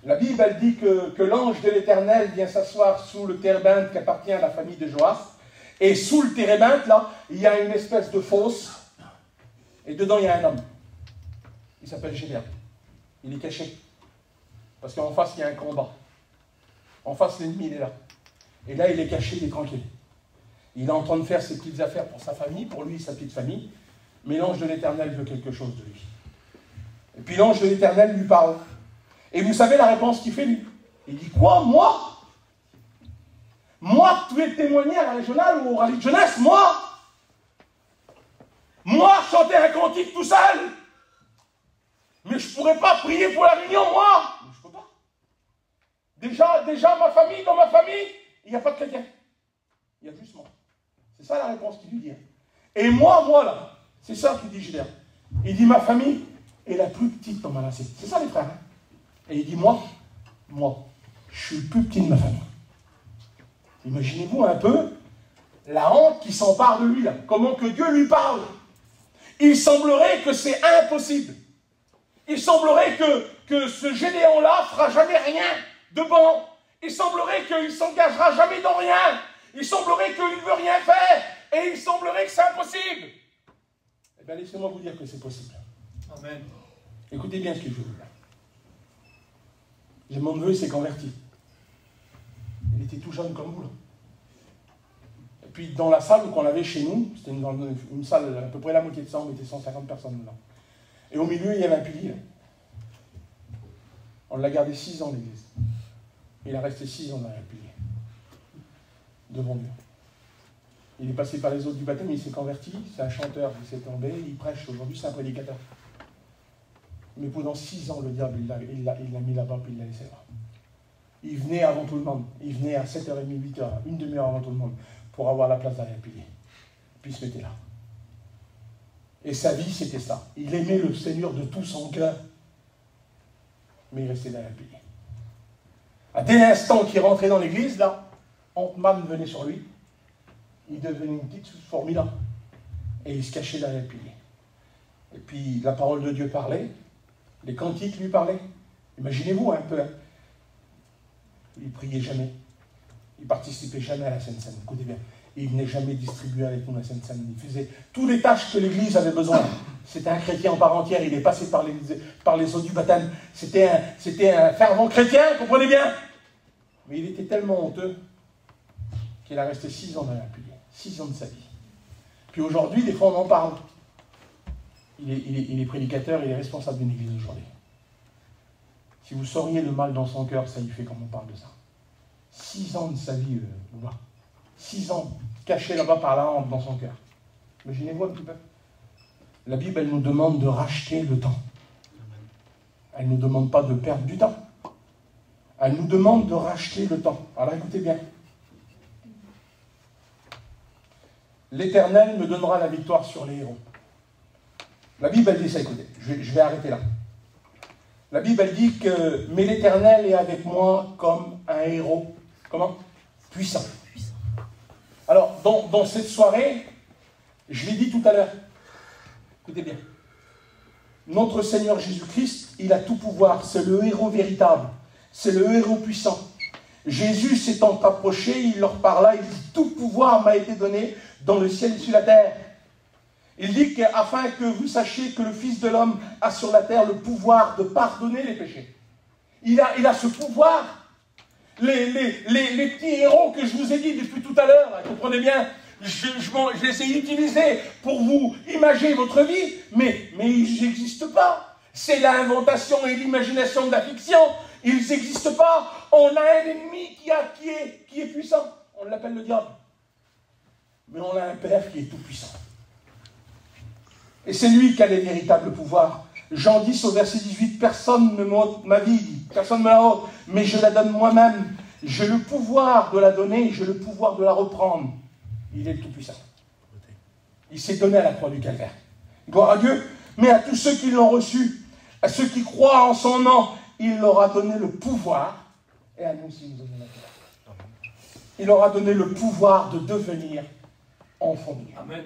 La Bible, elle dit que l'ange de l'Éternel vient s'asseoir sous le térébinthe qui appartient à la famille de Joas. Et sous le térébinthe, là, il y a une espèce de fosse. Et dedans, il y a un homme. Il s'appelle Gédéon. Il est caché. Parce qu'en face, il y a un combat. En face, l'ennemi, il est là. Et là, il est caché, il est tranquille. Il est en train de faire ses petites affaires pour sa famille, pour lui, sa petite famille. Mais l'ange de l'Éternel veut quelque chose de lui. Et puis l'ange de l'Éternel lui parle. Et vous savez la réponse qu'il fait, lui? Il dit, quoi, moi? Moi, tu es témoigné à la régionale ou au rallye de jeunesse, moi? Moi, chanter un cantique tout seul? Mais je ne pourrais pas prier pour la réunion, moi? Je ne peux pas. Déjà, ma famille, dans ma famille, il n'y a pas de chrétien. Il y a juste moi. C'est ça la réponse qu'il lui dit. Et moi là, c'est ça qu'il dit Gédéon. Il dit, ma famille est la plus petite dans Manassé. C'est ça les frères. Hein? Et il dit, moi, je suis le plus petit de ma famille. Imaginez-vous un peu la honte qui s'empare de lui, là. Comment que Dieu lui parle. Il semblerait que c'est impossible. Il semblerait que ce Gédéon-là ne fera jamais rien de bon. Il semblerait qu'il ne s'engagera jamais dans rien. Il semblerait qu'il ne veut rien faire. Et il semblerait que c'est impossible. Eh bien, laissez-moi vous dire que c'est possible. Amen. Écoutez bien ce que je veux vous dire. Mon neveu s'est converti. Il était tout jeune comme vous, là. Et puis, dans la salle qu'on avait chez nous, c'était une salle à peu près la moitié de ça, on mettait 150 personnes dedans. Et au milieu, il y avait un pilier. On l'a gardé 6 ans, l'église. Il a resté 6 ans dans un pilier. Devant Dieu. Il est passé par les eaux du baptême, il s'est converti, c'est un chanteur, il s'est tombé, il prêche aujourd'hui, c'est un prédicateur. Mais pendant 6 ans, le diable, il l'a mis là-bas, puis il l'a laissé là. Il venait avant tout le monde. Il venait à 7h30, 8h, une demi-heure avant tout le monde, pour avoir la place derrière le pilier. Puis il se mettait là. Et sa vie, c'était ça. Il aimait le Seigneur de tout son cœur, mais il restait derrière le pilier. Dès l'instant qu'il rentrait dans l'église, là, Ant-Man venait sur lui, il devenait une petite fourmi là, et il se cachait derrière le pilier. Et puis la parole de Dieu parlait, les cantiques lui parlaient. Imaginez-vous un peu. Hein. Il ne priait jamais, il ne participait jamais à la Sainte Seine. Écoutez bien, il ne venait jamais distribuer avec nous la Sainte Seine. Il faisait toutes les tâches que l'Église avait besoin. C'était un chrétien en part entière, il est passé par les eaux du baptême. C'était un fervent chrétien, comprenez bien. Mais il était tellement honteux qu'il a resté 6 ans dans la pilier. 6 ans de sa vie. Puis aujourd'hui, des fois, on en parle. Il est prédicateur, il est responsable d'une église aujourd'hui. Si vous sauriez le mal dans son cœur, ça y fait comme on parle de ça. 6 ans de sa vie, 6 ans cachés là-bas par la honte dans son cœur. Imaginez-vous un petit peu. La Bible, elle nous demande de racheter le temps. Elle ne nous demande pas de perdre du temps. Elle nous demande de racheter le temps. Alors écoutez bien. L'Éternel me donnera la victoire sur les héros. La Bible, elle dit ça, écoutez, je vais arrêter là. La Bible, elle dit que « Mais l'Éternel est avec moi comme un héros. » Comment? Puissant. Alors, dans cette soirée, je l'ai dit tout à l'heure, écoutez bien, notre Seigneur Jésus-Christ, il a tout pouvoir, c'est le héros véritable, c'est le héros puissant. Jésus s'étant approché, il leur parla, il dit « Tout pouvoir m'a été donné dans le ciel et sur la terre. » Il dit qu'afin que vous sachiez que le Fils de l'homme a sur la terre le pouvoir de pardonner les péchés. Il a ce pouvoir. Les petits héros que je vous ai dit depuis tout à l'heure, comprenez bien, je les ai utilisés pour vous imaginer votre vie, mais ils n'existent pas. C'est l'inventation et l'imagination de la fiction. Ils n'existent pas. On a un ennemi qui est puissant. On l'appelle le diable. Mais on a un Père qui est tout puissant. Et c'est lui qui a les véritables pouvoirs. Jean 10 au verset 18, personne ne m'ôte ma vie, personne ne me la ôte, mais je la donne moi-même. J'ai le pouvoir de la donner, j'ai le pouvoir de la reprendre. Il est le Tout-Puissant. Il s'est donné à la croix du calvaire. Gloire à Dieu. Mais à tous ceux qui l'ont reçu, à ceux qui croient en son nom, il leur a donné le pouvoir. Et à nous aussi, nous donnons la gloire. Il leur a donné le pouvoir de devenir enfants de Dieu. Amen.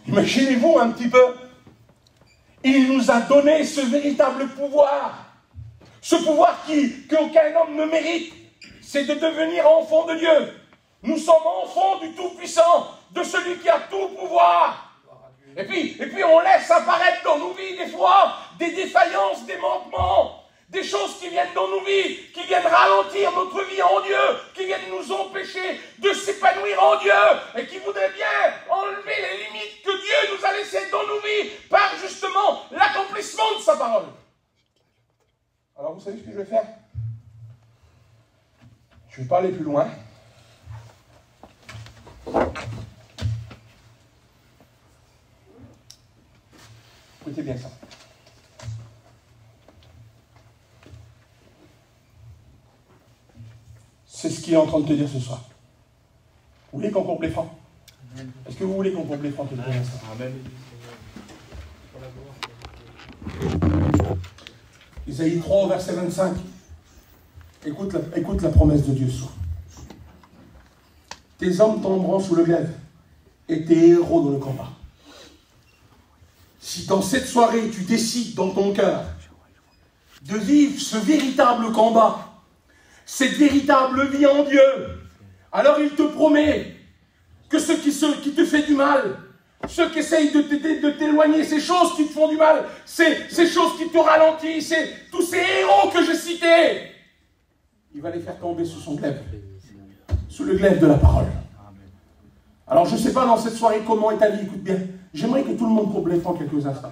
Imaginez-vous un petit peu. Il nous a donné ce véritable pouvoir. Ce pouvoir qu'aucun homme ne mérite. C'est de devenir enfant de Dieu. Nous sommes enfants du Tout-Puissant, de celui qui a tout pouvoir. Et puis on laisse apparaître dans nos vies des fois des défaillances, des manquements, des choses qui viennent dans nos vies, qui viennent ralentir notre vie en Dieu, qui viennent nous empêcher de s'épanouir en Dieu, et qui voudraient bien enlever les limites que Dieu nous a laissées dans nos vies par justement l'accomplissement de sa parole. Alors vous savez ce que je vais faire? Je ne vais pas aller plus loin. Écoutez bien ça. C'est ce qu'il est en train de te dire ce soir. Vous voulez qu'on coupe les francs? Est-ce que vous voulez qu'on coupe les francs quelques instants? Amen. Isaïe 3, verset 25. Écoute la promesse de Dieu ce soir. Tes hommes tomberont sous le glaive et tes héros dans le combat. Si dans cette soirée, tu décides dans ton cœur de vivre ce véritable combat, cette véritable vie en Dieu, alors il te promet que ceux qui te font du mal, ceux qui essayent de t'éloigner, ces choses qui te font du mal, ces choses qui te ralentissent, tous ces héros que j'ai cités, il va les faire tomber sous son glaive, sous le glaive de la parole. Alors je ne sais pas dans cette soirée comment est ta vie, écoute bien. J'aimerais que tout le monde coupe les francs quelques instants.